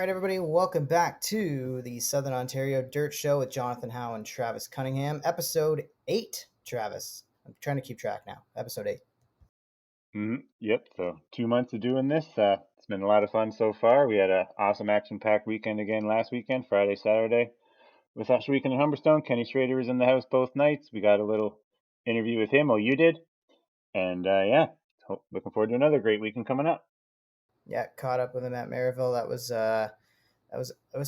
right, everybody, welcome back to the Southern Ontario Dirt Show with Jonathon and Travis Cunningham, episode 8. Travis, I'm trying to keep track now. Episode 8. Yep. So 2 months of doing this. It's been a lot of fun so far. We had an awesome action-packed weekend again last weekend, Friday, Saturday, with Usher Weekend in Humberstone. Kenny Schrader was in the house both nights. We got a little interview with him. Oh, you did? And yeah, looking forward to another great weekend coming up. Yeah, caught up with him at Merrittville. That was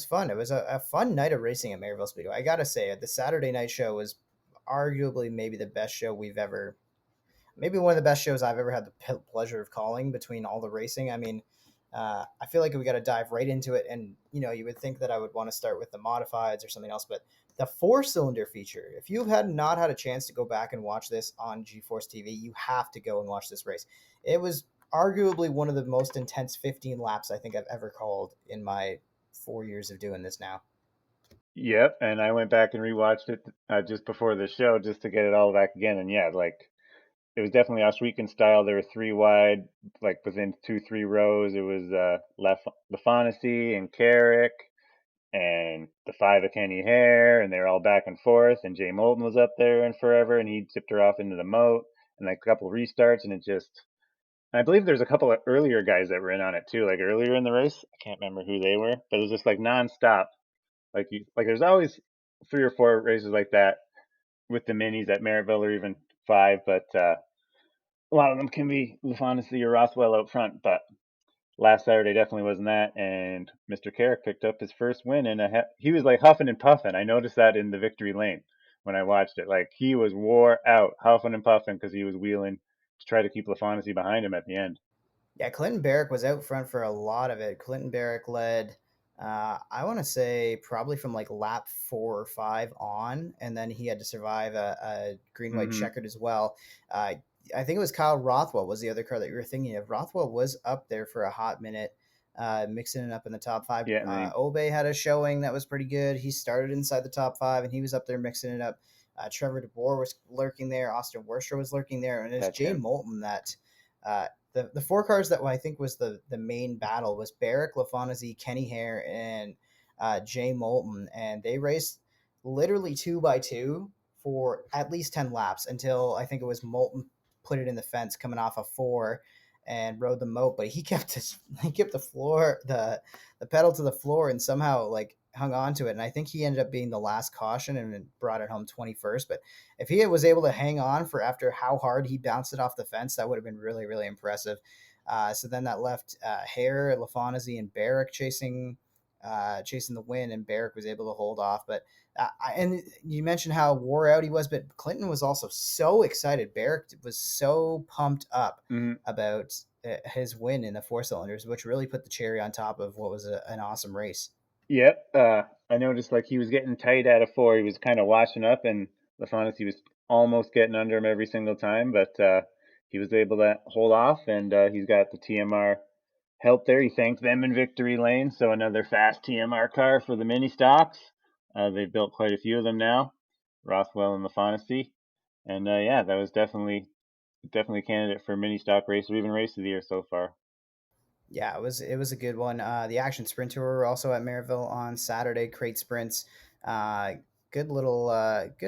fun. It was a fun night of racing at Merrittville Speedway. I gotta say, the Saturday night show was arguably maybe the best show maybe one of the best shows I've ever had the pleasure of calling between all the racing. I mean, I feel like we got to dive right into it. And, you would think that I would want to start with the modifieds or something else, but the four-cylinder feature, if you have not had a chance to go back and watch this on GeForce TV, you have to go and watch this race. It was arguably one of the most intense 15 laps I think I've ever called in my 4 years of doing this now. Yep. And I went back and rewatched it just before the show just to get it all back again. And yeah, like it was definitely Usher Weekend style. There were three wide, like within 2-3 rows. It was LaFontaine and Carrick and the five of Kenny Hare, and they were all back and forth. And Jay Moulton was up there and forever, and he tipped her off into the moat, and like a couple of restarts, and it just. I believe there's a couple of earlier guys that were in on it too, like earlier in the race. I can't remember who they were, but it was just like nonstop. Like there's always 3 or 4 races like that with the minis at Merrittville or even 5, but a lot of them can be LaFontaine or Rothwell out front. But last Saturday definitely wasn't that, and Mr. Carrick picked up his first win, and he was like huffing and puffing. I noticed that in the victory lane when I watched it. Like he was wore out, huffing and puffing because he was wheeling to try to keep LaFontaine behind him at the end. Yeah, Clinton Barrick was out front for a lot of it. Clinton Barrick led, I want to say, probably from like lap 4 or 5 on, and then he had to survive a green white Mm-hmm. checkered as well. I think it was Kyle Rothwell was the other car that you were thinking of. Rothwell was up there for a hot minute, mixing it up in the top 5. Yeah, and then Obey had a showing that was pretty good. He started inside the top 5, and he was up there mixing it up. Trevor DeBoer was lurking there. Austin Worcester was lurking there, and it's that's Jay him. Moulton that the 4 cars that I think was the main battle was Barrick, LaFontaine, Kenny Hare, and Jay Moulton, and they raced literally 2 by 2 for at least 10 laps until I think it was Moulton put it in the fence coming off a 4 and rode the moat, but he kept the pedal to the floor and somehow like hung on to it, and I think he ended up being the last caution and brought it home 21st. But if he was able to hang on for after how hard he bounced it off the fence, that would have been really, really impressive. So then that left Hare, LaFontaine, and Barrick chasing the win, and Barrick was able to hold off. But and you mentioned how wore out he was, but Clinton was also so excited. Barrick was so pumped up Mm-hmm. about his win in the 4 cylinders, which really put the cherry on top of what was an awesome race. Yep. I noticed like he was getting tight at a 4. He was kind of washing up, and LaFontaine was almost getting under him every single time, but he was able to hold off, and he's got the TMR help there. He thanked them in victory lane, so another fast TMR car for the mini stocks. They've built quite a few of them now, Rothwell and LaFontaine, and yeah, that was definitely a candidate for mini stock race or even race of the year so far. Yeah, it was a good one. The Action Sprint Tour were also at Maryville on Saturday. Crate sprints, uh, good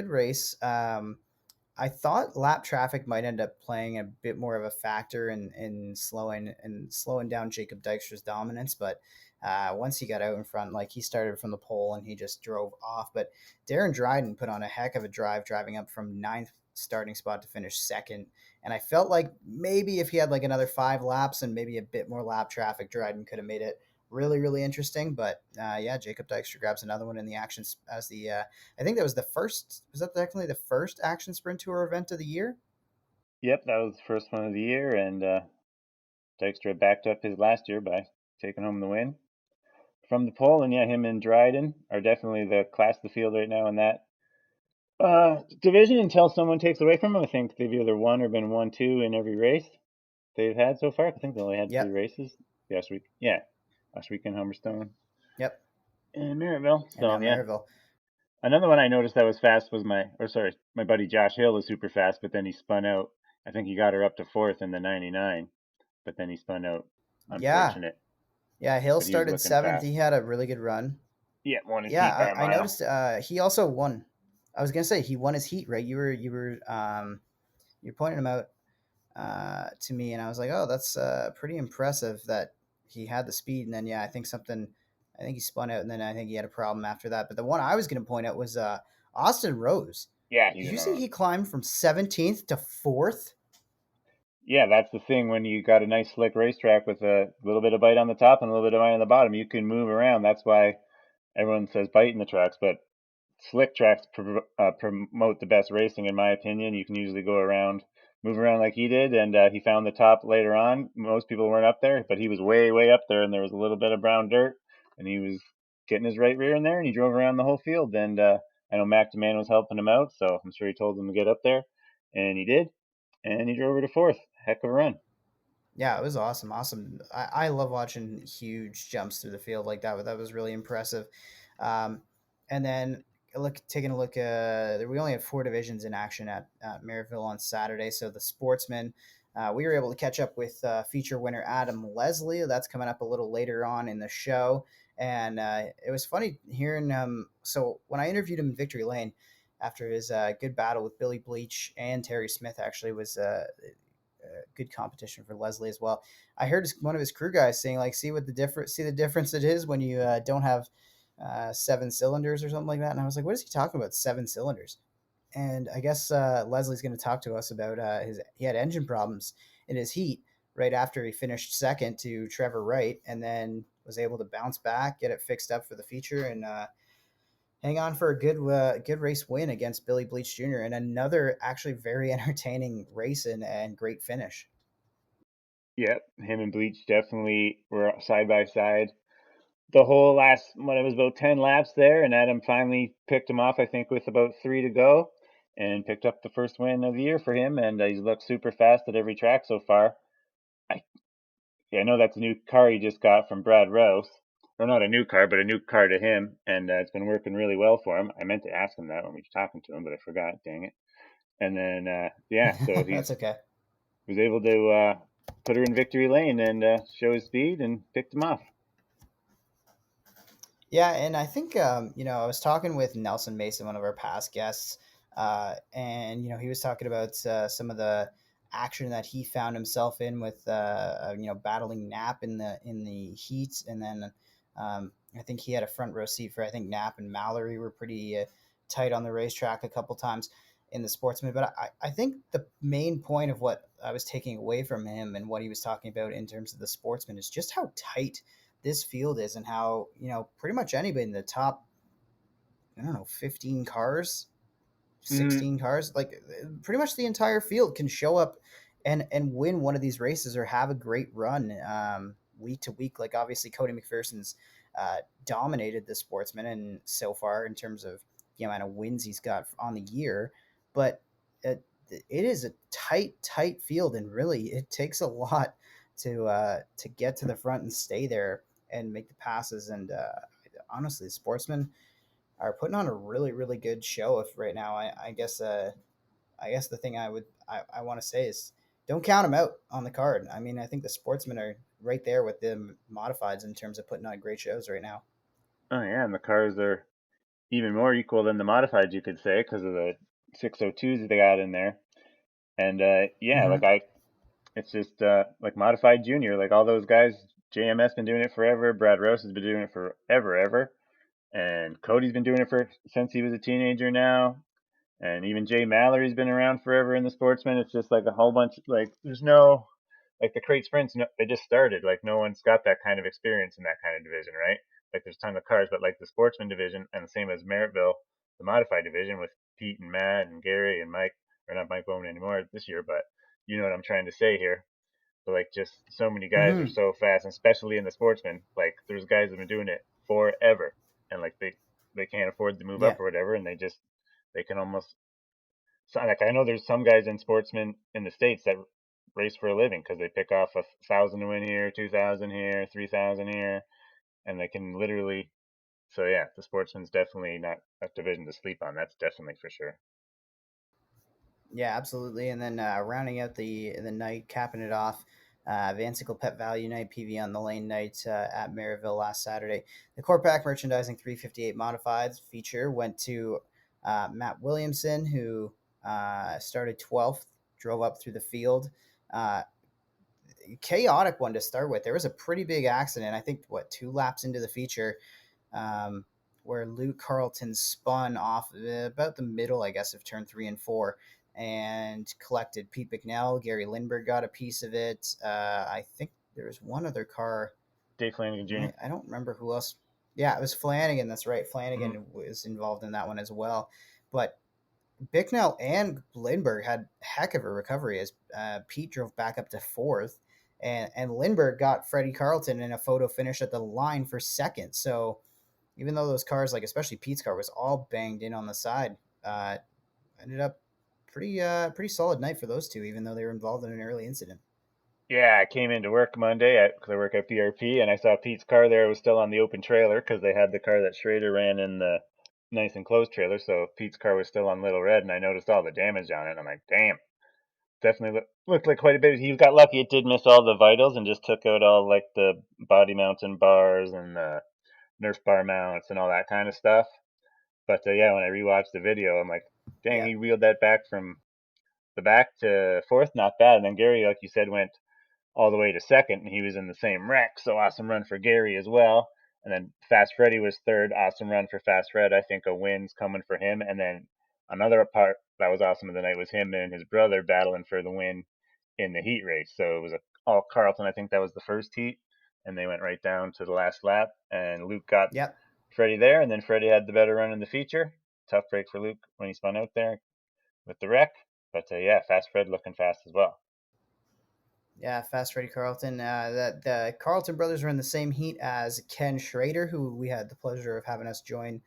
race. I thought lap traffic might end up playing a bit more of a factor in slowing down Jacob Dykstra's dominance, but once he got out in front, like he started from the pole and he just drove off. But Darren Dryden put on a heck of a drive, driving up from ninth starting spot to finish second. And I felt like maybe if he had like another 5 laps and maybe a bit more lap traffic, Dryden could have made it really, really interesting. But yeah, Jacob Dykstra grabs another one in the action as the I think that was the first. Was that technically the first Action Sprint Tour event of the year? Yep, that was the first one of the year, and Dykstra backed up his last year by taking home the win from the pole. And yeah, him and Dryden are definitely the class of the field right now in that division until someone takes away from them. I think they've either won or been 1-2 in every race they've had so far. I think they only had 3 races last week. Yeah, last week in Humberstone Yep. and Merrittville. And So now yeah, Maryville. another one I noticed that was fast was my buddy Josh Hill was super fast, but then he spun out. I think he got her up to fourth in the 99, but then he spun out. Yeah, Unfortunate. Yeah, Hill but he was started looking seventh. fast. He had a really good run. Yeah, won his Yeah, heat by a I mile. noticed. He also won. I was gonna say he won his heat, right? You're pointing him out to me, and I was like, oh, that's pretty impressive that he had the speed. And then yeah, I think he spun out, and then I think he had a problem after that. But the one I was gonna point out was Austin Rose. Yeah, he's Did in you see a. he climbed from 17th to fourth? Yeah, that's the thing when you got a nice slick racetrack with a little bit of bite on the top and a little bit of bite on the bottom. You can move around. That's why everyone says bite in the tracks, but slick tracks promote the best racing, in my opinion. You can usually go around, move around like he did, and he found the top later on. Most people weren't up there, but he was way, way up there, and there was a little bit of brown dirt, and he was getting his right rear in there, and he drove around the whole field. And I know Mac DeMan was helping him out, so I'm sure he told him to get up there, and he did, and he drove over to fourth. Heck of a run. Yeah, it was awesome. Awesome. I love watching huge jumps through the field like that. That was really impressive. Um, and then taking a look, we only had four divisions in action at Merrittville on Saturday. So the Sportsman, we were able to catch up with feature winner Adam Leslie. That's coming up a little later on in the show. And it was funny hearing so when I interviewed him in Victory Lane after his good battle with Billy Bleach and Terry Smith, actually was good competition for Leslie as well. I heard one of his crew guys saying like, see the difference it is when you don't have seven cylinders or something like that. And I was like, what is he talking about? Seven cylinders? And I guess Leslie's going to talk to us about he had engine problems in his heat right after he finished second to Trevor Wright, and then was able to bounce back, get it fixed up for the feature, and hang on for a good race win against Billy Bleach Jr. and another actually very entertaining race and great finish. Yep, him and Bleach definitely were side by side the whole last when it was about 10 laps there, and Adam finally picked him off, I think, with about three to go, and picked up the first win of the year for him. And he's looked super fast at every track so far. I Yeah, I know that's a new car he just got from Brad Rouse, or not a new car, but a new car to him, and it's been working really well for him. I meant to ask him that when we were talking to him, but I forgot. Dang it! And then yeah, so That's okay. was able to put her in victory lane and show his speed and picked him off. Yeah, and I think I was talking with Nelson Mason, one of our past guests, and he was talking about some of the action that he found himself in with battling Knapp in the heat, and then I think he had a front row seat for I think Knapp and Mallory were pretty tight on the racetrack a couple times in the Sportsman. But I think the main point of what I was taking away from him and what he was talking about in terms of the Sportsman is just how tight this field is and how pretty much anybody in the top, I don't know, 15 cars, Mm-hmm. 16 cars, like pretty much the entire field can show up and win one of these races or have a great run week to week. Like obviously Cody McPherson's dominated the Sportsman and so far in terms of the amount of wins he's got on the year, but it is a tight field, and really it takes a lot to get to the front and stay there and make the passes. And honestly, the Sportsmen are putting on a really good show. If right now, I guess the thing I want to say is don't count them out on the card. I mean, I think the Sportsmen are right there with the Modifieds in terms of putting on great shows right now. Oh yeah, and the cars are even more equal than the modified, you could say, because of the 602s that they got in there. And yeah, Mm-hmm. it's just like modified junior, like all those guys. JMS been doing it forever. Brad Rouse has been doing it forever, ever. And Cody's been doing it for since he was a teenager now. And even Jay Mallory's been around forever in the Sportsman. It's just like a whole bunch. Like there's no like the crate sprints. No, they just started. Like no one's got that kind of experience in that kind of division, right? Like there's a ton of cars, but like the Sportsman division and the same as Merrittville, the modified division with Pete and Matt and Gary and Mike, or not Mike Bowman anymore this year, but you know what I'm trying to say here. But like just so many guys are Mm-hmm. so fast, and especially in the Sportsman. Like there's guys that have been doing it forever, and like they can't afford to move Yeah. up or whatever, and they can almost so, like I know there's some guys in sportsmen in the states that race for a living because they pick off 1,000 to win here, 2,000 here, 3,000 here, and they can literally. So yeah, the sportsman's definitely not a division to sleep on. That's definitely for sure. Yeah, absolutely. And then rounding out the night, capping it off. Van Sickle Pet Value Night, PV on the Lane Night at Merrittville last Saturday. The Corpac Merchandising 358 Modifieds feature went to Matt Williamson, who started 12th, drove up through the field. Chaotic one to start with. There was a pretty big accident, I think, 2 laps into the feature, um, where Luke Carlton spun off about the middle, I guess, of turn 3 and 4 and collected Pete Bicknell. Gary Lindbergh got a piece of it. I think there was one other car. Dave Flanagan Jr. I don't remember who else. Yeah, it was Flanagan. That's right. Flanagan Mm-hmm. was involved in that one as well. But Bicknell and Lindbergh had heck of a recovery as Pete drove back up to 4th, and Lindbergh got Freddie Carlton in a photo finish at the line for 2nd. So even though those cars, like especially Pete's car, was all banged in on the side, ended up pretty solid night for those two, even though they were involved in an early incident. Yeah, I came into work Monday because I work at BRP, and I saw Pete's car there. It was still on the open trailer because they had the car that Schrader ran in the nice enclosed trailer. So Pete's car was still on Little Red, and I noticed all the damage on it. And I'm like, damn, definitely looked like quite a bit. He got lucky; it did miss all the vitals and just took out all like the body mounting bars and the Nerf bar mounts and all that kind of stuff. But yeah, when I rewatched the video, I'm like, dang, Yeah, he wheeled that back from the back to 4th, not bad. And then Gary, like you said, went all the way to 2nd, and he was in the same wreck. So awesome run for Gary as well. And then Fast Freddy was 3rd. Awesome run for Fast Fred. I think a win's coming for him. And then another part that was awesome of the night was him and his brother battling for the win in the heat race. So it was all Carlton. I think that was the first heat, and they went right down to the last lap. And Luke got yep, Freddie there, and then Freddie had the better run in the feature. Tough break for Luke when he spun out there with the wreck. But yeah, Fast Fred looking fast as well. yeah. Fast Freddie Carlton. The Carlton brothers were in the same heat as Ken Schrader, who we had the pleasure of having us join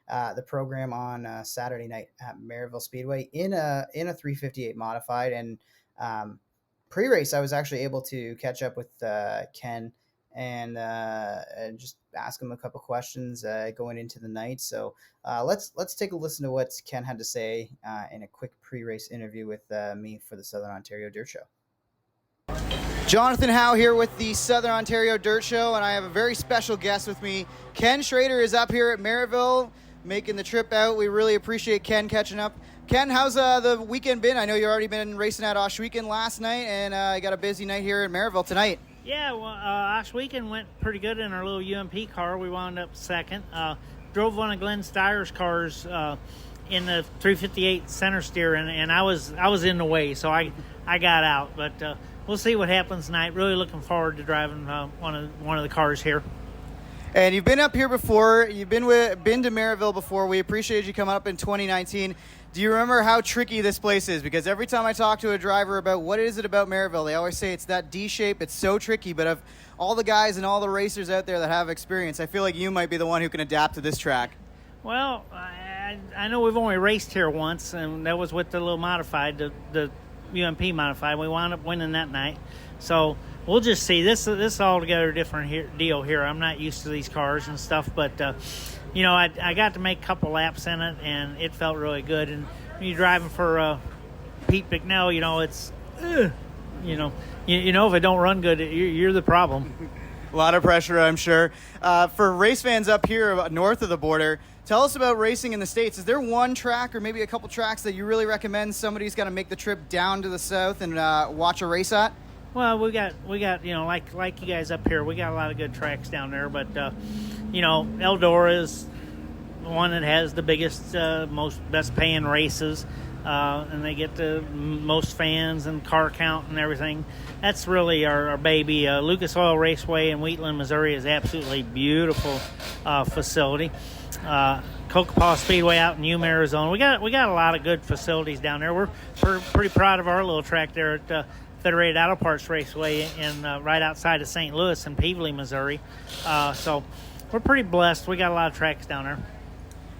the program on Saturday night at Merrittville Speedway in a 358 modified. And pre-race, I was actually able to catch up with Ken and just ask him a couple questions going into the night. So let's take a listen to what Ken had to say in a quick pre-race interview with me for the Southern Ontario Dirt Show. Jonathan Howe here with the Southern Ontario Dirt Show, and I have a very special guest with me. Ken Schrader is up here at Merrittville making the trip out. We really appreciate Ken catching up. Ken, how's the weekend been? I know you've already been racing at Oshweekend last night, and you got a busy night here at Merrittville tonight. Yeah, well, Oshweekend went pretty good in our little UMP car. We wound up 2nd. Drove one of Glenn Steyer's cars in the 358 center steer, and I was in the way, so I got out. But we'll see what happens tonight. Really looking forward to driving one of the cars here. And you've been up here before. You've been to Merrittville before. We appreciate you coming up in 2019. Do you remember how tricky this place is? Because every time I talk to a driver about what is it about Merrittville, they always say it's that D shape. It's so tricky. But of all the guys and all the racers out there that have experience, I feel like you might be the one who can adapt to this track. Well, I know we've only raced here once, and that was with the little modified, the UMP modified. We wound up winning that night. So we'll just see. This altogether different deal here. I'm not used to these cars and stuff, but I got to make a couple laps in it, and it felt really good. And when you're driving for Pete Bicknell, it's if it don't run good, you're the problem. A lot of pressure, I'm sure. For race fans up here north of the border, tell us about racing in the States. Is there one track or maybe a couple tracks that you really recommend somebody's got to make the trip down to the south and watch a race at? Well, we got like you guys up here, we got a lot of good tracks down there, but Eldora is the one that has the biggest, best paying races, and they get the most fans and car count and everything. That's really our baby. Lucas Oil Raceway in Wheatland, Missouri is absolutely beautiful facility. Cocopa Speedway out in Yuma, Arizona. We got a lot of good facilities down there. We're pretty proud of our little track there at Federated Auto Parts Raceway in right outside of St. Louis in Peevely, Missouri. So we're pretty blessed. We got a lot of tracks down there.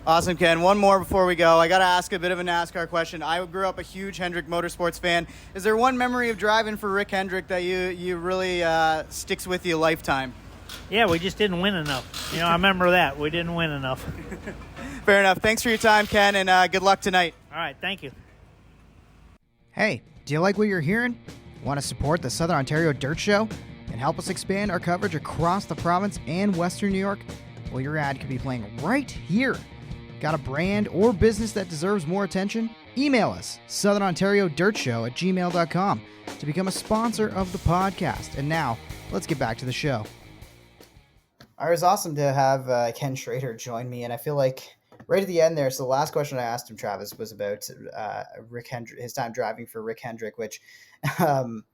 Awesome, Ken. One more before we go. I got to ask a bit of a NASCAR question. I grew up a huge Hendrick Motorsports fan. Is there one memory of driving for Rick Hendrick that you really sticks with you a lifetime? Yeah, we just didn't win enough. I remember that. We didn't win enough. Fair enough. Thanks for your time, Ken, and good luck tonight. All right, thank you. Hey, do you like what you're hearing? Want to support the Southern Ontario Dirt Show and help us expand our coverage across the province and Western New York? Well, your ad could be playing right here. Got a brand or business that deserves more attention? Email us, southernontariodirtshow@gmail.com, to become a sponsor of the podcast. And now, let's get back to the show. It was awesome to have Ken Schrader join me, and I feel like right at the end there. So the last question I asked him, Travis, was about Rick Hendrick, his time driving for Rick Hendrick, which, um,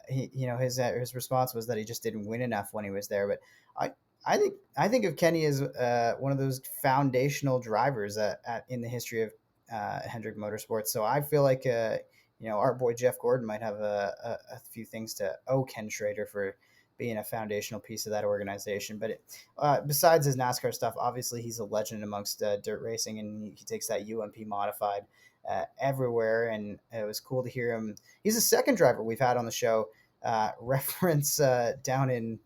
his response was that he just didn't win enough when he was there. But I I think of Kenny as one of those foundational drivers in the history of Hendrick Motorsports. So I feel like our boy Jeff Gordon might have a few things to owe Ken Schrader for being a foundational piece of that organization. But besides his NASCAR stuff, obviously he's a legend amongst dirt racing, and he takes that UMP modified everywhere. And it was cool to hear him. He's the second driver we've had on the show reference down in.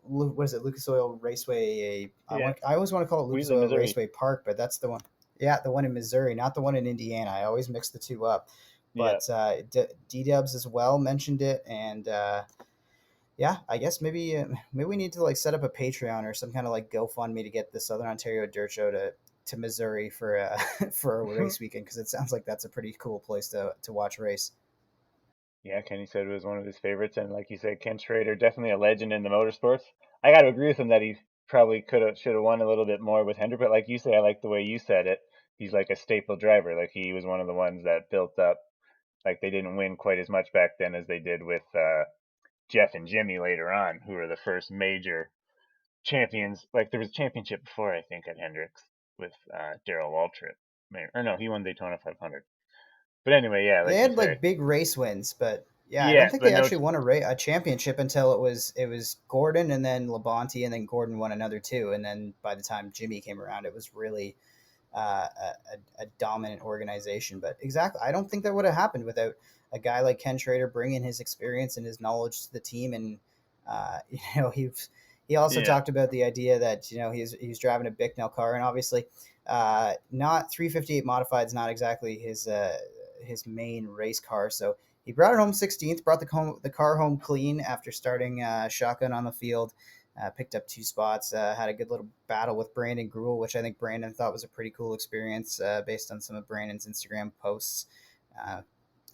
What is it? Lucas Oil Raceway. Yeah, I always want to call it Lucas Wheeling, Oil Missouri. Raceway Park, but that's the one. Yeah, the one in Missouri, not the one in Indiana. I always mix the two up. Yeah, But D Dubs as well mentioned it, and yeah, I guess maybe we need to like set up a Patreon or some kind of like GoFundMe to get the Southern Ontario Dirt Show to Missouri for for a race weekend, because it sounds like that's a pretty cool place to watch race. yeah. Kenny said it was one of his favorites, and like you said, Ken Schrader, definitely a legend in the motorsports. I got to agree with him that he probably should have won a little bit more with Hendrick, but like you say, I like the way you said it. He's like a staple driver. Like he was one of the ones that built up. Like they didn't win quite as much back then as they did with Jeff and Jimmy later on, who were the first major champions. Like there was a championship before, I think, at Hendricks with Daryl Waltrip. Or no, he won Daytona 500. But anyway, yeah, They like you had say, like big race wins, but yeah, I don't yeah, think but they no, actually won a championship until it was Gordon and then Labonte, and then Gordon won another two, and then by the time Jimmy came around, it was really a dominant organization. But exactly, I don't think that would have happened without a guy like Ken Schrader bringing his experience and his knowledge to the team. And he also yeah, talked about the idea that he's driving a Bicknell car, and obviously not 358 modified is not exactly his main race car. So he brought it home 16th, brought the car home clean after starting shotgun on the field. Picked up two spots, had a good little battle with Brandon Gruel, which I think Brandon thought was a pretty cool experience based on some of Brandon's Instagram posts. Uh,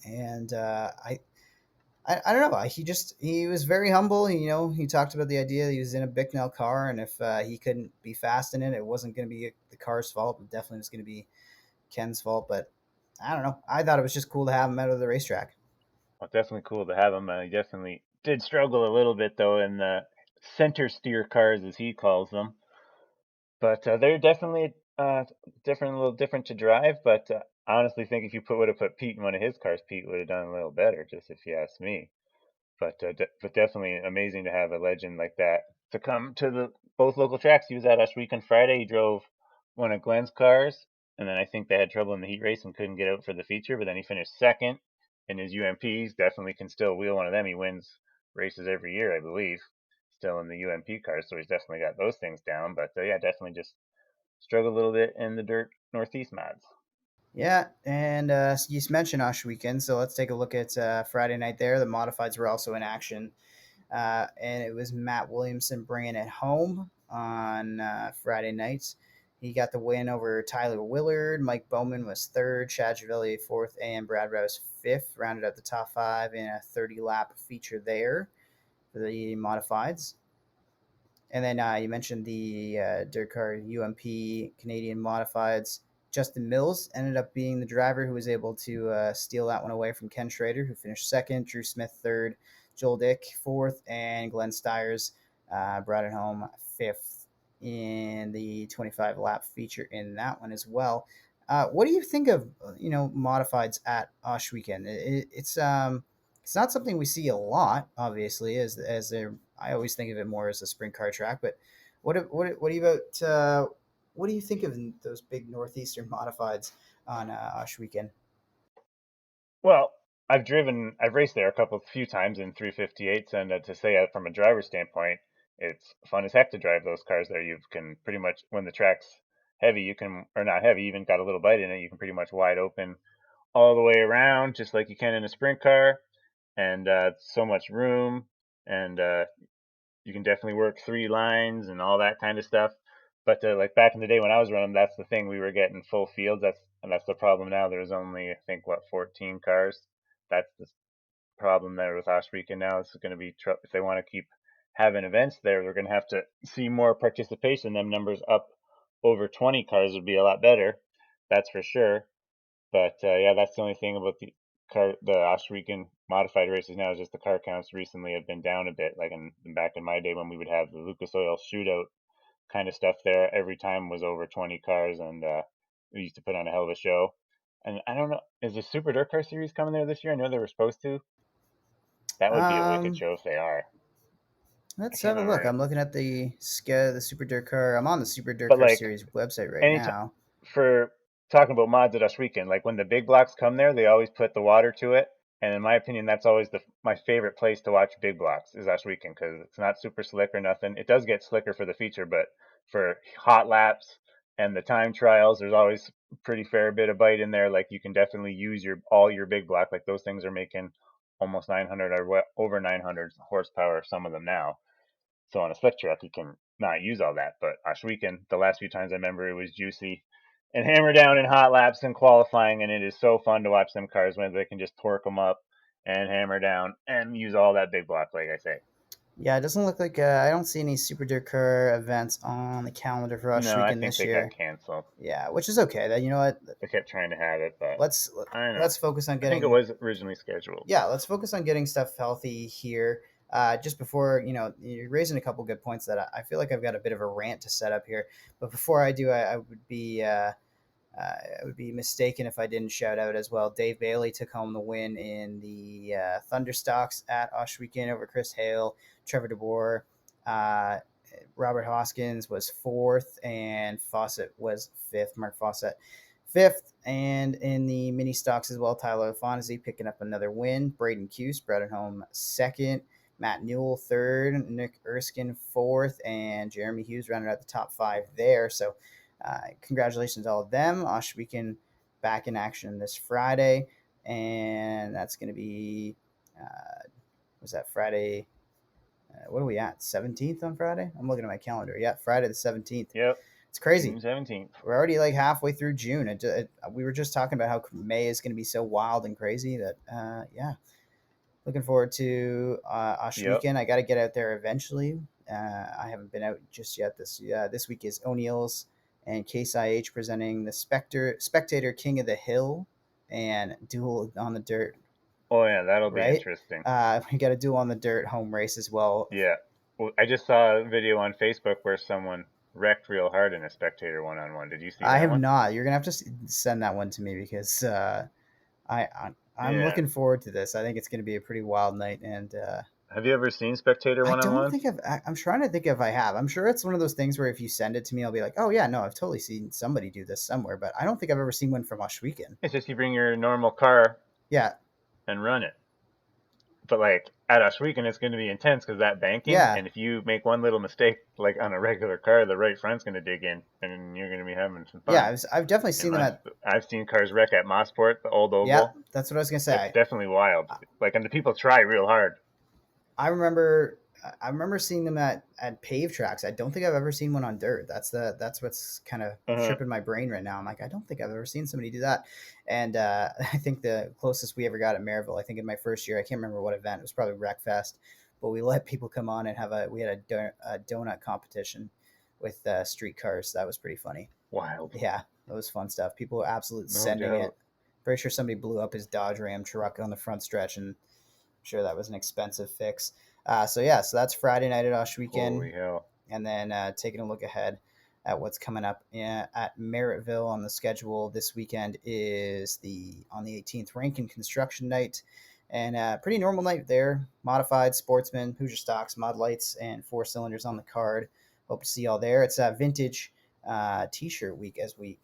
and I don't know. He was very humble. He talked about the idea that he was in a Bicknell car, and if he couldn't be fast in it, it wasn't going to be the car's fault. It definitely was going to be Ken's fault. But I don't know. I thought it was just cool to have him out of the racetrack. well, definitely cool to have him. He definitely did struggle a little bit though in the center steer cars, as he calls them. But they're definitely different, a little different to drive. But I honestly think if you would have put Pete in one of his cars, Pete would have done a little better, just if you ask me. But definitely amazing to have a legend like that to come to the both local tracks. He was at us week on Friday. He drove one of Glenn's cars, and then I think they had trouble in the heat race and couldn't get out for the feature. But then he finished second in his UMPs. Definitely can still wheel one of them. He wins races every year, I believe, still in the UMP cars. So he's definitely got those things down. But yeah, definitely just struggled a little bit in the dirt Northeast mods. Yeah, and you mentioned Osh weekend, so let's take a look at Friday night there. The modifieds were also in action, and it was Matt Williamson bringing it home on Friday night. He got the win over Tyler Willard. Mike Bowman was third, Chad Givelli fourth, and Brad Rouse fifth. Rounded out the top five in a 30-lap feature there for the modifieds. And then you mentioned the dirt car UMP Canadian Modifieds. Justin Mills ended up being the driver who was able to steal that one away from Ken Schrader, who finished second, Drew Smith third, Joel Dick fourth, and Glenn Stiers brought it home fifth in the 25 lap feature in that one as well. What do you think of modifieds at Osh Weekend? It's not something we see a lot, obviously, as they're. I always think of it more as a sprint car track. But what do you about? What do you think of those big northeastern modifieds on Osh Weekend? Well, I've raced there few times in 358s, and to say from a driver standpoint, it's fun as heck to drive those cars there. You can pretty much, when the track's heavy, you can, or not heavy, even got a little bite in it, you can pretty much wide open all the way around, just like you can in a sprint car, and so much room, and you can definitely work 3 lines and all that kind of stuff. But like back in the day when I was running, that's the thing, we were getting full fields. That's the problem now. There's only, I think, what, 14 cars. That's the problem there with Osh Weekend now. It's going to be if they want to keep having events there, they're going to have to see more participation. Them numbers up over 20 cars would be a lot better. That's for sure. But yeah, that's the only thing about the Osh modified races now is just the car counts recently have been down a bit. Like back in my day when we would have the Lucas Oil shootout kind of stuff there, every time was over 20 cars, and we used to put on a hell of a show. And I don't know, is the Super Dirt Car Series coming there this year? I know they were supposed to. That would be a wicked Um, show if they are. I let's can't have a look. remember, I'm looking at the Super Dirt Car. I'm on the Super Dirt but Car like Series website right anytime now. for talking about mods at Us Weekend, like when the big blocks come there, they always put the water to it. And in my opinion, that's always my favorite place to watch big blocks is Us Weekend because it's not super slick or nothing. It does get slicker for the feature, but for hot laps and the time trials, there's always a pretty fair bit of bite in there. Like you can definitely use all your big block. Like those things are making almost 900 or over 900 horsepower, some of them now. So on a slick track, you can not use all that. But Osh Weekend, the last few times I remember, it was juicy and hammer down in hot laps and qualifying, and it is so fun to watch them cars when they can just torque them up and hammer down and use all that big block, like I say. Yeah, it doesn't look like I don't see any Super Dirt Car events on the calendar for Rush No, I Weekend think this they got year. canceled. Yeah, which is okay. That you know what, They kept trying to have it, but let's I don't know. let's focus on I think it getting was originally scheduled. yeah, let's focus on getting stuff healthy here. Just before you're raising a couple good points that I feel like I've got a bit of a rant to set up here. But before I do, I would be mistaken if I didn't shout out as well. Dave Bailey took home the win in the Thunder Stocks at Osh Weekend over Chris Hale, Trevor DeBoer. Uh, Robert Hoskins was fourth, and Fawcett was fifth. Mark Fawcett fifth, and in the mini stocks as well, Tyler Fonzie picking up another win. Braden Cuse brought it home second. Matt Newell third, Nick Erskine fourth, and Jeremy Hughes rounded out the top five there. So congratulations to all of them. Osh Weekend back in action this Friday, and that's going to be was that Friday? What are we at? 17th on Friday? I'm looking at my calendar. Yeah, Friday the 17th. Yep, It's crazy. June 17th. We're already like halfway through June. We were just talking about how May is going to be so wild and crazy that yeah, looking forward to Osh Yep. Weekend. I got to get out there eventually. I haven't been out just yet. This week is O'Neill's and Case IH presenting the Spectator King of the Hill and Duel on the Dirt. Oh yeah, that'll be Right. interesting. We got a Duel on the Dirt home race as well. Yeah. Well, I just saw a video on Facebook where someone wrecked real hard in a spectator one-on-one. Did you see I that have one? not. You're gonna have to send that one to me because I'm Yeah. looking forward to this. I think it's gonna be a pretty wild night, and Have you ever seen spectator I don't one-on-ones? think I'm trying to think if I have. I'm sure it's one of those things where if you send it to me, I'll be like, oh yeah, no, I've totally seen somebody do this somewhere, but I don't think I've ever seen one from Osh Weekend. It's just you bring your normal car Yeah, and run it. But like at Oshweekend, it's going to be intense because that banking, yeah, and if you make one little mistake, like on a regular car, the right front's going to dig in, and you're going to be having some yeah. fun. I've definitely And seen them at. I've seen cars wreck at Mossport, the old Yeah, oval. that's what I was gonna It's say. definitely wild. Like, and the people try real hard. I remember I remember seeing them at paved tracks. I don't think I've ever seen one on dirt. That's what's kind of Uh-huh. tripping my brain right now. I'm like, I don't think I've ever seen somebody do that. And I think the closest we ever got at Merrittville, I think in my first year, I can't remember what event. It was probably Wreckfest, but we let people come on and we had a donut competition with street cars. That was pretty funny. Wild, Yeah, that was fun stuff. People were absolutely no sending it. doubt. Pretty sure somebody blew up his Dodge Ram truck on the front stretch, and I'm sure that was an expensive fix. So yeah, so that's Friday night at Osh Weekend, Holy hell! and then taking a look ahead at what's coming up at Merrittville on the schedule this weekend is the on the 18th Rankin Construction Night, and pretty normal night there. Modified, Sportsman, Hoosier Stocks, Mod Lights, and Four Cylinders on the card. Hope to see y'all there. It's a vintage T-shirt week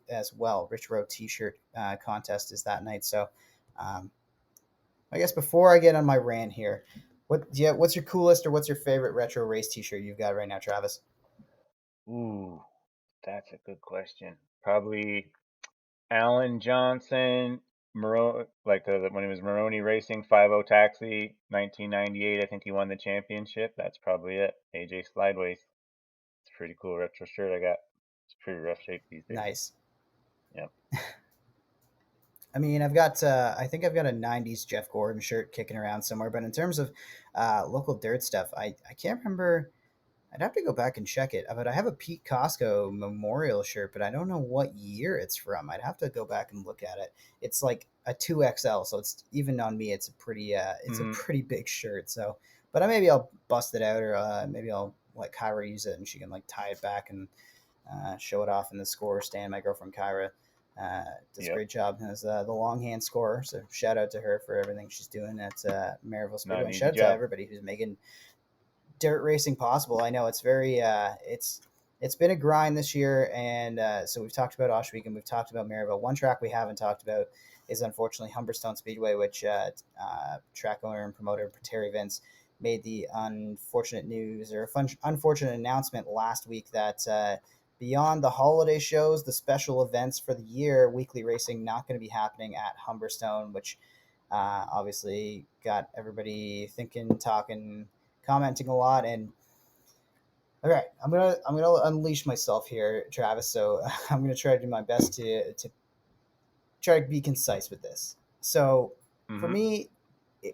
as well. Rich Road T-shirt contest is that night. So um, I guess before I get on my rant here, what's your coolest or what's your favorite retro race T-shirt you've got right now, Travis? Ooh, that's a good question. Probably Alan Johnson when he was Maroney Racing 50 Taxi 1998. I think he won the championship. That's probably it. AJ Slideways. It's a pretty cool retro shirt I got. It's pretty rough shape these days. Nice. Yep. I mean, I think I've got a '90s Jeff Gordon shirt kicking around somewhere. But in terms of local dirt stuff, I can't remember. I'd have to go back and check it. But I have a Pete Costco memorial shirt, but I don't know what year it's from. I'd have to go back and look at it. It's like a 2XL, so it's even on me. It's a Hmm. pretty big shirt. So, but maybe I'll bust it out, or maybe I'll let Kyra use it, and she can like tie it back and show it off in the score stand. My girlfriend Kyra does a Yep. great job as the longhand scorer. So shout out to her for everything she's doing at Merrittville Not Speedway. an And easy shout out to job. everybody who's making dirt racing possible. I know it's very it's been a grind this year, and so we've talked about Oshweek and we've talked about Maryville. One track we haven't talked about is unfortunately Humberstone Speedway, which track owner and promoter Terry Vince made the unfortunate news or unfortunate announcement last week that beyond the holiday shows, the special events for the year, weekly racing not going to be happening at Humberstone, which obviously got everybody thinking, talking, commenting a lot. And all right, I'm gonna unleash myself here, Travis. So I'm gonna try to do my best to try to be concise with this. So for Hmm. me,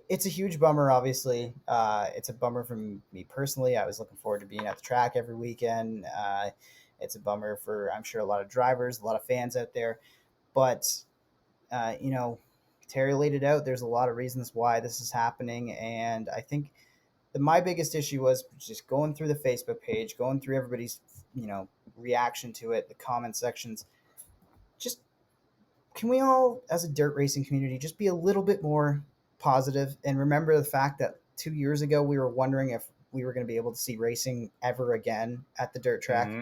it's a huge bummer. Obviously, it's a bummer for me personally. I was looking forward to being at the track every weekend. It's a bummer for I'm sure a lot of drivers, a lot of fans out there. But you know, Terry laid it out. There's a lot of reasons why this is happening, and I think my biggest issue was just going through the Facebook page, going through everybody's reaction to it, the comment sections. Just can we all, as a dirt racing community, just be a little bit more positive and remember the fact that 2 years ago we were wondering if we were going to be able to see racing ever again at the dirt track. Hmm.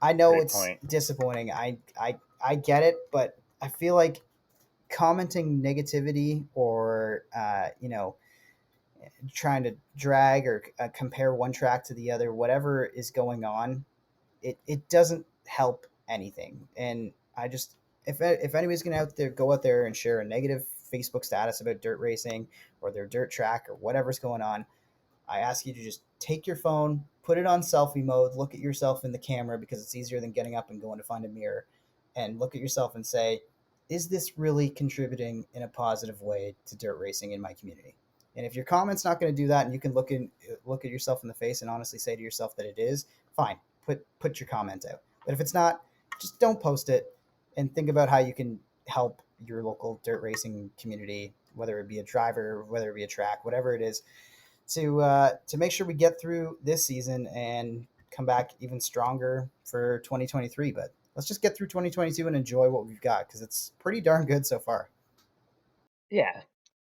I know Great it's point. disappointing. I get it, but I feel like commenting negativity or trying to drag or compare one track to the other, whatever is going on, it doesn't help anything. And I just, if anybody's gonna go out there and share a negative Facebook status about dirt racing or their dirt track or whatever's going on, I ask you to just take your phone, put it on selfie mode, look at yourself in the camera because it's easier than getting up and going to find a mirror, and look at yourself and say, is this really contributing in a positive way to dirt racing in my community? And if your comment's not going to do that, and you can look at yourself in the face and honestly say to yourself that it is, fine, put your comment out. But if it's not, just don't post it, and think about how you can help your local dirt racing community, whether it be a driver, whether it be a track, whatever it is, to make sure we get through this season and come back even stronger for 2023. But let's just get through 2022 and enjoy what we've got because it's pretty darn good so far. Yeah,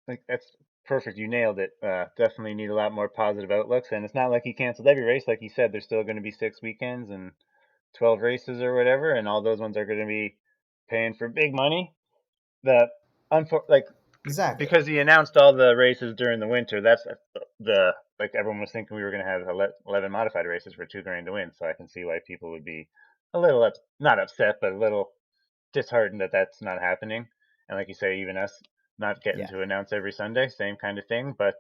like that's perfect. You nailed it. Definitely need a lot more positive outlooks, and it's not like he canceled every race. Like you said, there's still going to be 6 weekends and 12 races or whatever, and all those ones are going to be paying for big money. The like Exactly. because he announced all the races during the winter. That's the like everyone was thinking we were going to have 11 modified races for $2 grand to win. So I can see why people would be a little not upset, but a little disheartened that that's not happening. And like you say, even us not getting Yeah. to announce every Sunday, same kind of thing. But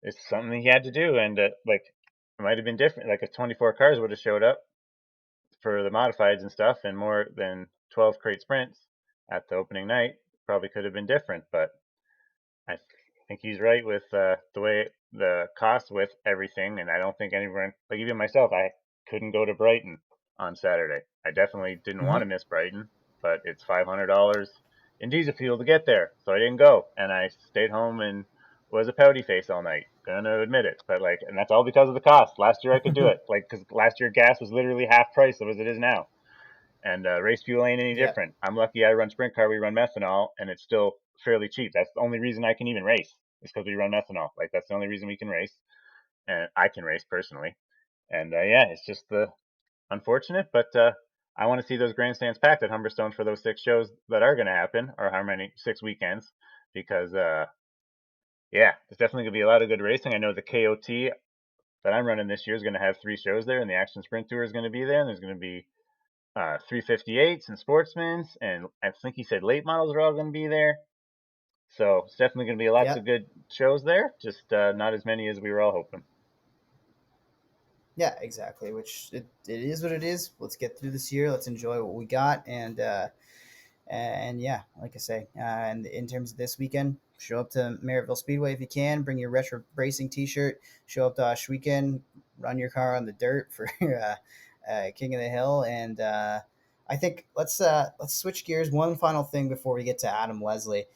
it's something he had to do, and like it might have been different. Like if 24 cars would have showed up for the modifieds and stuff, and more than 12 crate sprints at the opening night, probably could have been different. But I think he's right with the way the cost with everything, and I don't think anyone, like even myself, I couldn't go to Brighton on Saturday. I definitely didn't want to Mm-hmm. miss Brighton, but it's $500 in diesel fuel to get there, so I didn't go, and I stayed home and was a pouty face all night. Gonna admit it, but like, and that's all because of the cost. Last year I could do it, like, because last year gas was literally half price of as it is now. And race fuel ain't any Yeah. different. I'm lucky I run sprint car, we run methanol, and it's still fairly cheap. That's the only reason I can even race is because we run methanol. Like that's the only reason we can race, and I can race personally. And yeah, it's just the unfortunate, but I want to see those grandstands packed at Humberstone for those 6 shows that are going to happen, or how many 6 weekends, because yeah, there's definitely going to be a lot of good racing. I know the KOT that I'm running this year is going to have 3 shows there, and the Action Sprint Tour is going to be there, and there's going to be 358s and Sportsmans, and I think he said late models are all going to be there. So it's definitely going to be lots of Yep. good shows there, just not as many as we were all hoping. Yeah, exactly. Which it is what it is. Let's get through this year. Let's enjoy what we got, and yeah, like I say, and in terms of this weekend, show up to Merrittville Speedway if you can. Bring your retro racing T-shirt. Show up to Osh Weekend. Run your car on the dirt for King of the Hill. And I think let's switch gears. One final thing before we get to Adam Leslie.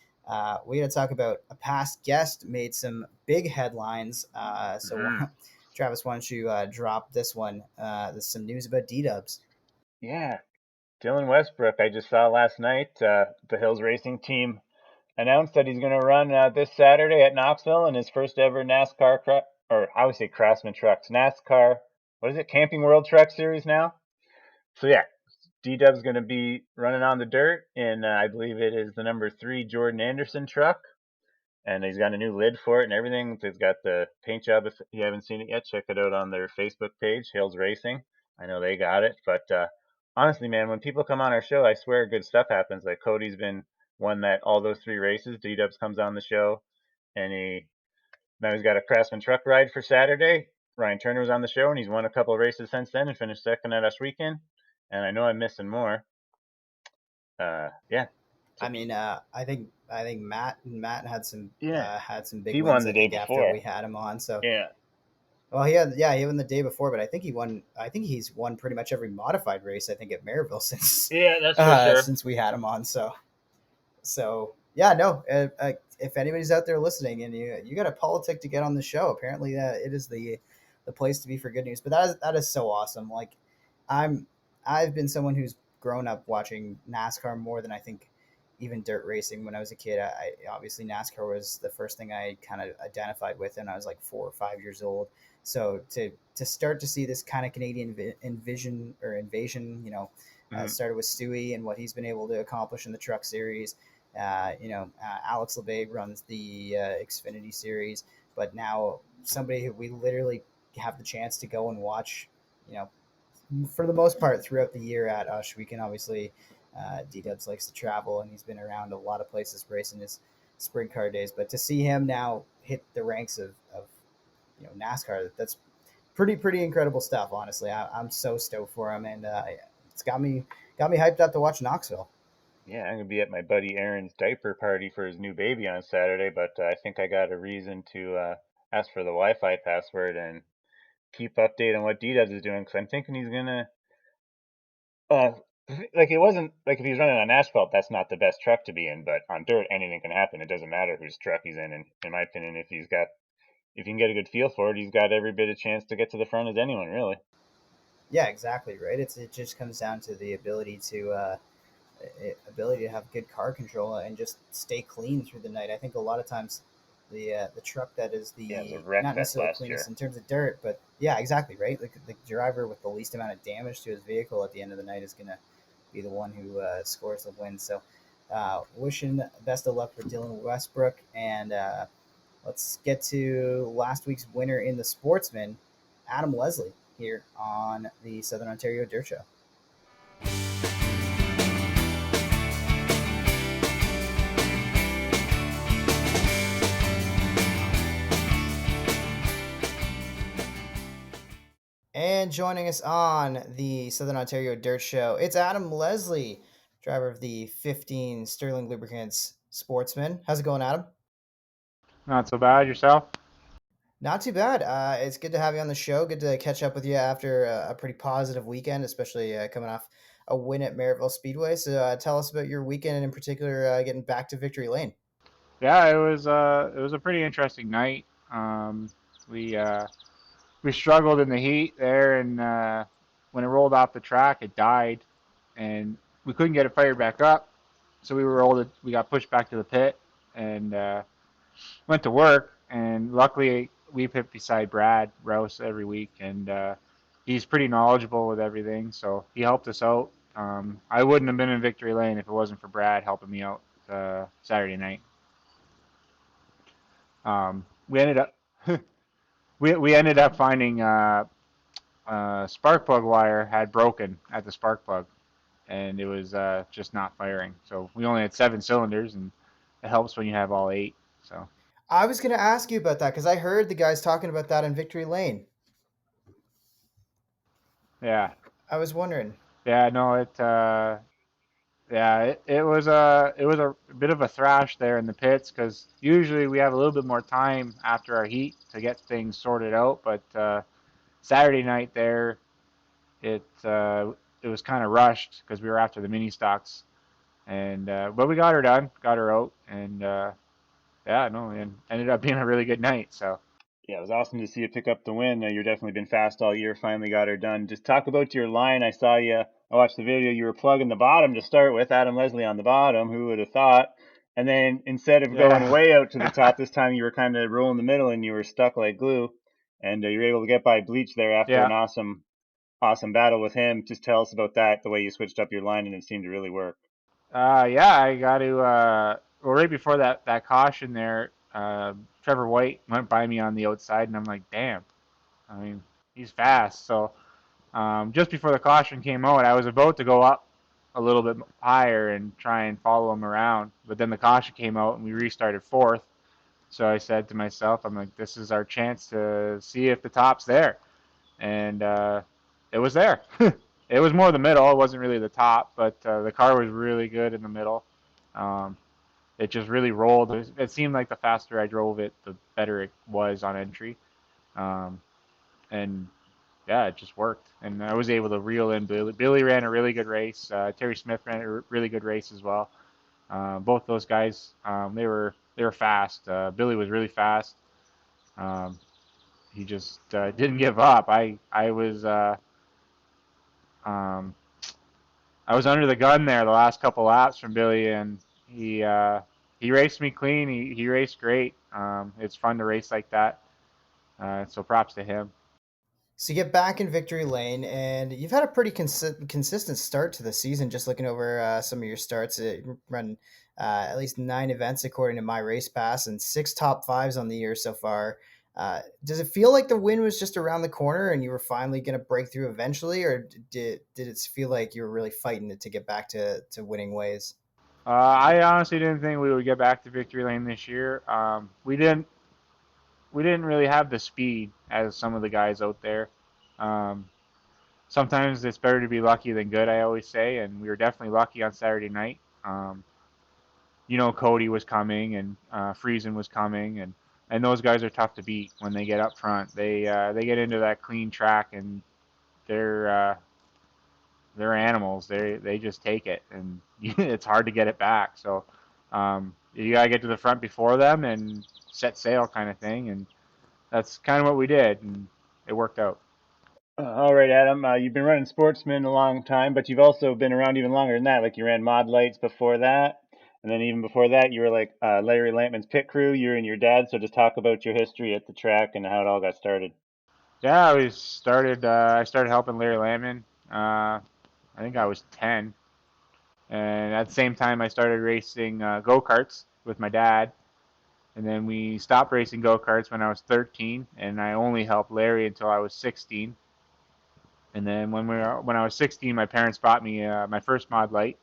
We got to talk about a past guest made some big headlines. So Hmm. Travis, why don't you drop this one? There's some news about D-Dubs. Yeah, Dylan Westbrook, I just saw last night. The Hills Racing Team announced that he's going to run this Saturday at Knoxville in his first ever NASCAR, or I would say Craftsman Trucks, NASCAR, what is it, Camping World Truck Series now? So yeah, D-Dub's going to be running on the dirt, and I believe it is the number 3 Jordan Anderson truck. And he's got a new lid for it and everything. It's got the paint job. If you haven't seen it yet, check it out on their Facebook page, Hills Racing. I know they got it. But honestly, man, when people come on our show, I swear good stuff happens. Like Cody's been one that all those 3 races, D-Dubs comes on the show, and now he's got a Craftsman truck ride for Saturday. Ryan Turner was on the show, and he's won a couple of races since then and finished second at us weekend. And I know I'm missing more. Yeah. So I mean, I think Matt yeah, had some big he won wins. the I day think after before. we had him on. So Yeah. well, he won the day before, but I think he won. I think he's won pretty much every modified race. I think at Maryville Yeah, that's for sure. since we had him on. So yeah, no. If anybody's out there listening and you got a politic to get on the show, apparently it is the place to be for good news. But that is so awesome. Like I'm I've been someone who's grown up watching NASCAR more than I think even dirt racing when I was a kid. I obviously NASCAR was the first thing I kind of identified with, and I was like 4 or 5 years old. So to start to see this kind of Canadian invasion, Mhm. started with Stewie and what he's been able to accomplish in the Truck Series. Alex LeBay runs the Xfinity Series, but now somebody who we literally have the chance to go and watch, you know, for the most part throughout the year at Ush. We can obviously, D Dubs likes to travel and he's been around a lot of places racing his sprint car days. But to see him now hit the ranks of NASCAR, that's pretty incredible stuff. Honestly, I'm so stoked for him, and it's got me hyped up to watch Knoxville. Yeah, I'm gonna be at my buddy Aaron's diaper party for his new baby on Saturday, but I think I got a reason to ask for the Wi-Fi password and keep update on what D-Dubs is doing because I'm thinking he's gonna uh, like it wasn't like if he's running on asphalt, that's not the best truck to be in, but on dirt, anything can happen. It doesn't matter whose truck he's in, and in my opinion, if you can get a good feel for it, he's got every bit of chance to get to the front as anyone, really. Yeah, exactly right. It just comes down to the ability to have good car control and just stay clean through the night. I think a lot of times the truck that is Yeah, it was a the wreck not fest necessarily last cleanest year. in terms of dirt, but yeah, exactly right. Like the driver with the least amount of damage to his vehicle at the end of the night is gonna be the one who scores the win. So, wishing best of luck for Dylan Westbrook, and let's get to last week's winner in the Sportsman, Adam Leslie, here on the Southern Ontario Dirt Show. And joining us on the Southern Ontario Dirt Show, it's Adam Leslie, driver of the 15 Sterling Lubricants Sportsman. How's it going, Adam? Not so bad yourself. Not too bad. It's good to have you on the show. Good to catch up with you after a pretty positive weekend, especially coming off a win at Merrittville Speedway. So tell us about your weekend and in particular getting back to Victory Lane. Yeah, it was a pretty interesting night. We we struggled in the heat there, and when it rolled off the track, it died, and we couldn't get it fired back up. So we got pushed back to the pit, and went to work. And luckily, we pit beside Brad Rouse every week, and he's pretty knowledgeable with everything. So he helped us out. I wouldn't have been in Victory Lane if it wasn't for Brad helping me out Saturday night. We ended up we ended up finding spark plug wire had broken at the spark plug, and it was just not firing. So we only had 7 cylinders, and it helps when you have all 8. So I was going to ask you about that because I heard the guys talking about that in Victory Lane. yeah, I was wondering. yeah, no, it was a bit of a thrash there in the pits because usually we have a little bit more time after our heat to get things sorted out, but Saturday night there it was kind of rushed because we were after the mini stocks, and but we got her done, got her out, and yeah, no, and ended up being a really good night. So Yeah, it was awesome to see you pick up the win. You've definitely been fast all year. Finally got her done. Just talk about your line. I saw you. I watched the video. You were plugging the bottom to start with. Adam Leslie on the bottom. Who would have thought? And then instead of going yeah, way out to the top this time, you were kind of rolling the middle and you were stuck like glue. And you were able to get by Bleach there after yeah, an awesome battle with him. Just tell us about that. The way you switched up your line and it seemed to really work. yeah. I got to well right before that caution there, Trevor White went by me on the outside, and I'm like, damn. I mean, he's fast. So just before the caution came out, I was about to go up a little bit higher and try and follow him around. But then the caution came out and we restarted fourth. So I said to myself, I'm like, this is our chance to see if the top's there. And it was there. It was more the middle. It wasn't really the top, but the car was really good in the middle. Um, it just really rolled. It seemed like the faster I drove it, the better it was on entry. Um, and yeah, it just worked. And I was able to reel in Billy. Billy ran a really good race. Terry Smith ran a really good race as well. Both those guys, they were fast. Billy was really fast. Um, he just didn't give up. Um, I was under the gun there the last couple laps from Billy, and he raced me clean. He raced great. It's fun to race like that. So props to him. So you get back in victory lane, and you've had a pretty consistent start to the season. Just looking over some of your starts, you run at least 9 events according to my race pass, and 6 top 5s on the year so far. Does it feel like the win was just around the corner, and you were finally going to break through eventually, or did it feel like you were really fighting it to get back to winning ways? I honestly didn't think we would get back to victory lane this year. We didn't really have the speed as some of the guys out there. Um, Sometimes it's better to be lucky than good, I always say, and we were definitely lucky on Saturday night. Cody was coming, and Friesen was coming, and those guys are tough to beat when they get up front. They get into that clean track, and they're uh, they're animals. They just take it, and it's hard to get it back. So you gotta get to the front before them and set sail, kind of thing, and that's kind of what we did, and it worked out. All right, Adam. You've been running Sportsman a long time, but you've also been around even longer than that. Like you ran Mod Lights before that, and then even before that, you were like Larry Lampman's pit crew. You and your dad. So just talk about your history at the track and how it all got started. Yeah, we started. I started helping Larry Landman. I think I was 10, and at the same time, I started racing go karts with my dad. And then we stopped racing go karts when I was 13, and I only helped Larry until I was 16. And then when I was 16, my parents bought me my first Mod Light,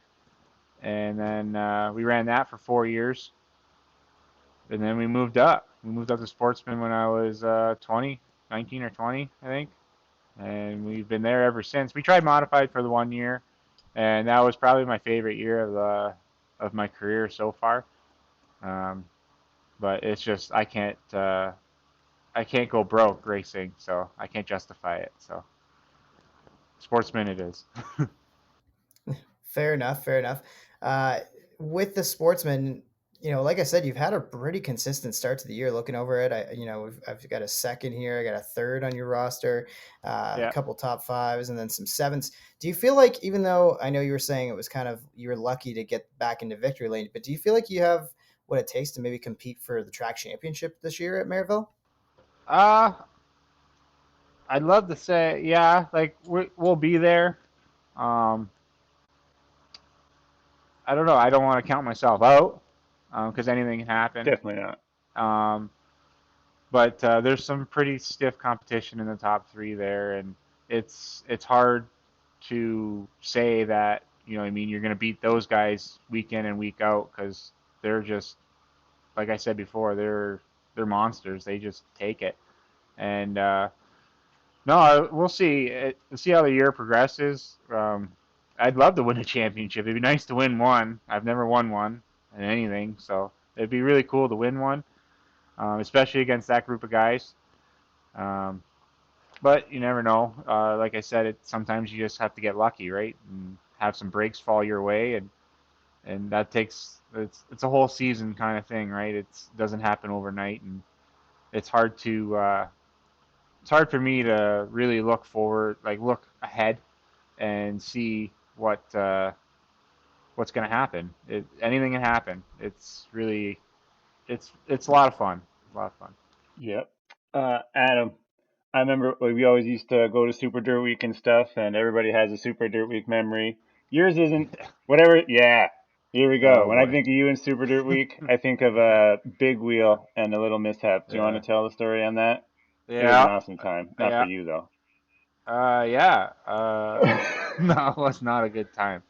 and then we ran that for 4 years. And then we moved up. We moved up to Sportsman when I was 20, 19 or 20, I think. And we've been there ever since. We tried modified for the 1 year, and that was probably my favorite year of my career so far. Um, but it's just I can't go broke racing, so I can't justify it. So Sportsman it is. Fair enough. Fair enough. Uh, with the sportsman, like I said, you've had a pretty consistent start to the year. Looking over it, I've got a second here. I got a third on your roster, a Yeah. couple top 5s, and then some sevens. Do you feel like, even though I know you were saying it was kind of you were lucky to get back into victory lane, but do you feel like you have what it takes to maybe compete for the track championship this year at Merrittville? Uh, I'd love to say yeah, like we'll be there. Um, I don't know. I don't want to count myself out because anything can happen. Definitely not. Um, but there's some pretty stiff competition in the top 3 there, and it's hard to say that you know what I mean, you're going to beat those guys week in and week out because they're just, like I said before, they're monsters. They just take it. And no, we'll see. We'll see how the year progresses. I'd love to win a championship. It'd be nice to win one. I've never won one in anything, so it'd be really cool to win one, especially against that group of guys. Um, but you never know. Like I said, sometimes you just have to get lucky, right? And have some breaks fall your way, and that takes it's a whole season kind of thing, right? It doesn't happen overnight, and it's hard to it's hard for me to really look forward, like look ahead and see what's going to happen. Anything can happen. It's really it's a lot of fun. A lot of fun. Yep. Adam, I remember we always used to go to Super Dirt Week and stuff, and everybody has a Super Dirt Week memory. Yours isn't whatever. Yeah, here we go. Oh When I boy. think of you in Super Dirt Week, I think of a big wheel and a little mishap. Do you want Yeah. to tell the story on that? It was an Yeah. awesome time. Not for Yeah. you though. Yeah. No, it was not a good time.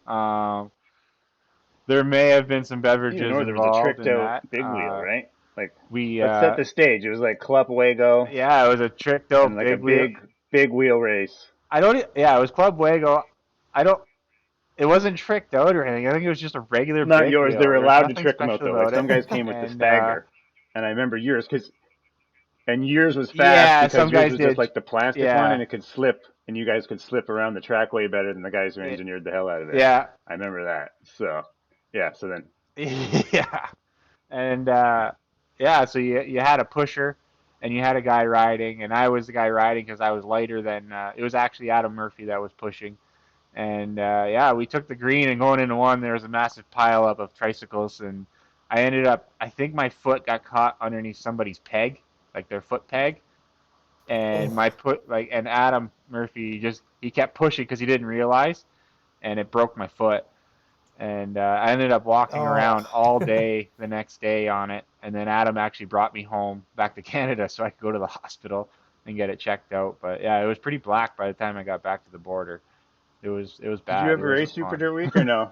There may have been some Even beverages or there was a involved tricked in out that. big wheel, right? Like, We let's set the stage. It was like Club Wago Yeah, it was a tricked and out like a big wheel. big wheel race. I don't. Yeah, it was Club Wago. I don't. It wasn't tricked out or anything. I think it was just a regular Not big yours. They wheel. were There's allowed to nothing trick them out special though. Like about some it. guys came with the And stagger, and I remember yours and yours was fast yeah, because some yours guys was just did. like the plastic one and Yeah. it could slip, and you guys could slip around the track way better than the guys who It- engineered the hell out of it. yeah. I remember that. So yeah. So then Yeah. And yeah, so you had a pusher and you had a guy riding, and I was the guy riding because I was lighter than. It was actually Adam Murphy that was pushing. And yeah, we took the green, and going into one, there was a massive pileup of tricycles, and I ended up. I think my foot got caught underneath somebody's peg, like their foot peg, and Oh, and Adam Murphy he kept pushing because he didn't realize, and it broke my foot. And I ended up walking around oh. all day the next day on it, and then Adam actually brought me home back to Canada so I could go to the hospital and get it checked out. But yeah, it was pretty black by the time I got back to the border. It was did you bad. It ever race wasn't Super fun. Dirt Week or no?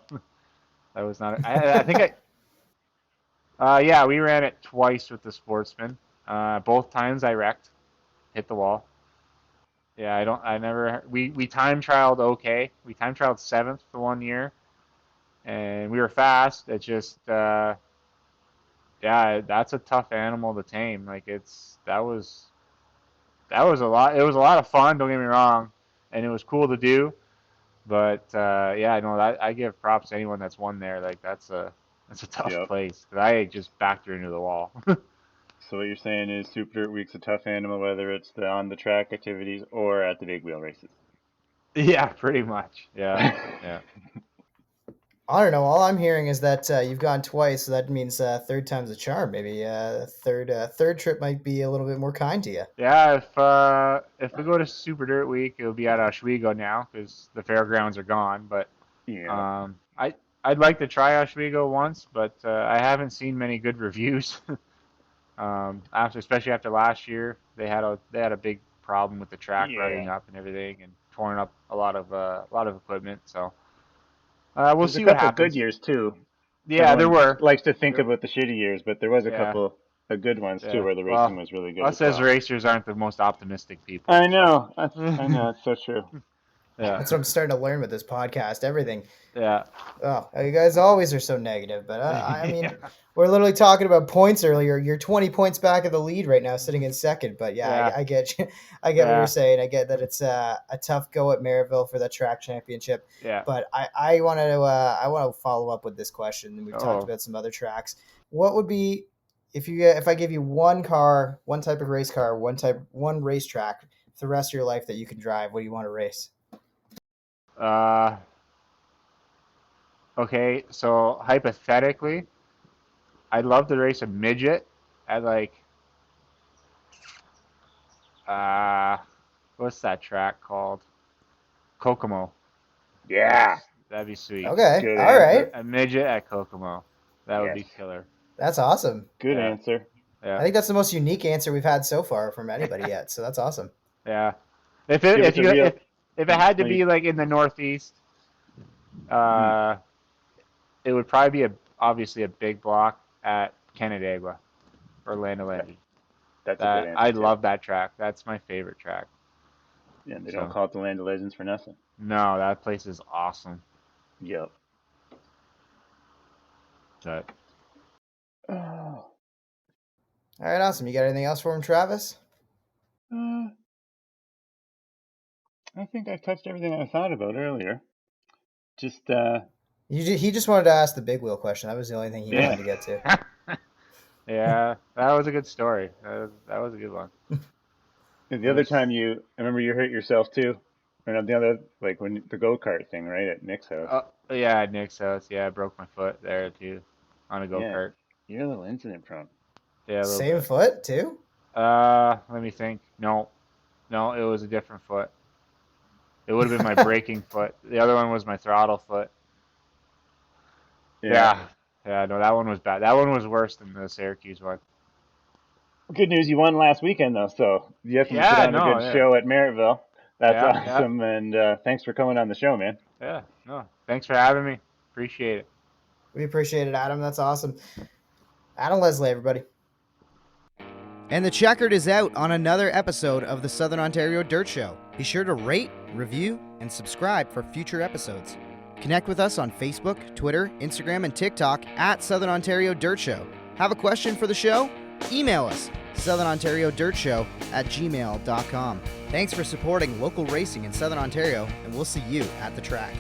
That was not. I think yeah, we ran it twice with the Sportsman. Both times I wrecked, hit the wall. Yeah, I don't. I never. We time trialed okay. We time trialed seventh the one year, and we were fast. It just yeah, that's a tough animal to tame. Like that was a lot. It was a lot of fun. Don't get me wrong, and it was cool to do. But yeah, no, I give props to anyone that's won there. Like that's a tough Yep. place. 'Cause I just backed her into the wall. So what you're saying is Super Dirt Week's a tough animal, whether it's the on the track activities or at the big wheel races. Yeah, pretty much. Yeah, yeah, I don't know. All I'm hearing is that you've gone twice, so that means third time's a charm. Maybe third trip might be a little bit more kind to you. yeah. If we go to Super Dirt Week, it'll be at Oswego now because the fairgrounds are gone. But Yeah. um, I I'd like to try Oswego once, but I haven't seen many good reviews. Especially after last year, they had a big problem with the track Yeah. rutting up and everything, and torn up a lot of equipment. So we'll There's a see what couple of good happens. years too. Yeah, there Everyone were. likes to think There, about the shitty years, but there was a yeah, couple of good ones too yeah. where the racing Well, was really good us as as well. racers aren't the most optimistic people, I so know. I know. It's so true. yeah, That's what I'm starting to learn with this podcast. Everything. yeah, Oh, you guys always are so negative, but I yeah, mean, we're literally talking about points earlier. You're 20 points back of the lead right now, sitting in second. But yeah, yeah, I get you. I get what you're yeah, saying. I get that it's a tough go at Merrittville for the track championship. yeah. But I want to follow up with this question. And we've talked Oh, about some other tracks. What would be if I give you one car, one type of race car, one racetrack for the rest of your life that you can drive? What do you want to race? uh, okay. So hypothetically, I'd love to race a midget at like uh, what's that track called? Kokomo. Yeah. That'd be sweet. Okay, Good all right, answer. A midget at Kokomo. That would Yes. be killer. that's awesome. Good Yeah, answer. I yeah, think that's the most unique answer we've had so far from anybody yet. So that's awesome. yeah. If it Give if us a you real. if it had to No, you, be like in the Northeast, It would probably be obviously a big block at Canandaigua or Land of Okay. Legend. That's a good answer I too. love that track. That's my favorite track. Yeah, they don't So call it the Land of Legends for nothing. no, that place is awesome. Yep. But Oh. All right, awesome. You got anything else for him, Travis? I think I've touched everything I thought about earlier. Just He just wanted to ask the big wheel question. That was the only thing he yeah. wanted to get to. yeah, that was a good story. That was a good one. The It other was, time I remember you hurt yourself too. Or not the other, like when the go-kart thing, right, at Nick's house. yeah, at Nick's house. Yeah, I broke my foot there too on a go Yeah, kart. you're a little incident prone. Yeah, a little Same bit. foot too. Let me think. No, it was a different foot. It would have been my braking foot. The other one was my throttle foot. Yeah. Yeah, no, that one was bad. That one was worse than the Syracuse one. Good news, you won last weekend though, so you definitely put Yeah, on a no, good show at Merrittville. That's yeah, awesome, and thanks for coming on the show, man. yeah. No, thanks for having me. Appreciate it. We appreciate it, Adam. That's awesome. Adam Leslie, everybody. And the checkered is out on another episode of the Southern Ontario Dirt Show. Be sure to rate, review, and subscribe for future episodes. Connect with us on Facebook, Twitter, Instagram, and TikTok at Southern Ontario Dirt Show. Have a question for the show? Email us, southernontariodirtshow@gmail.com. Thanks for supporting local racing in Southern Ontario, and we'll see you at the track.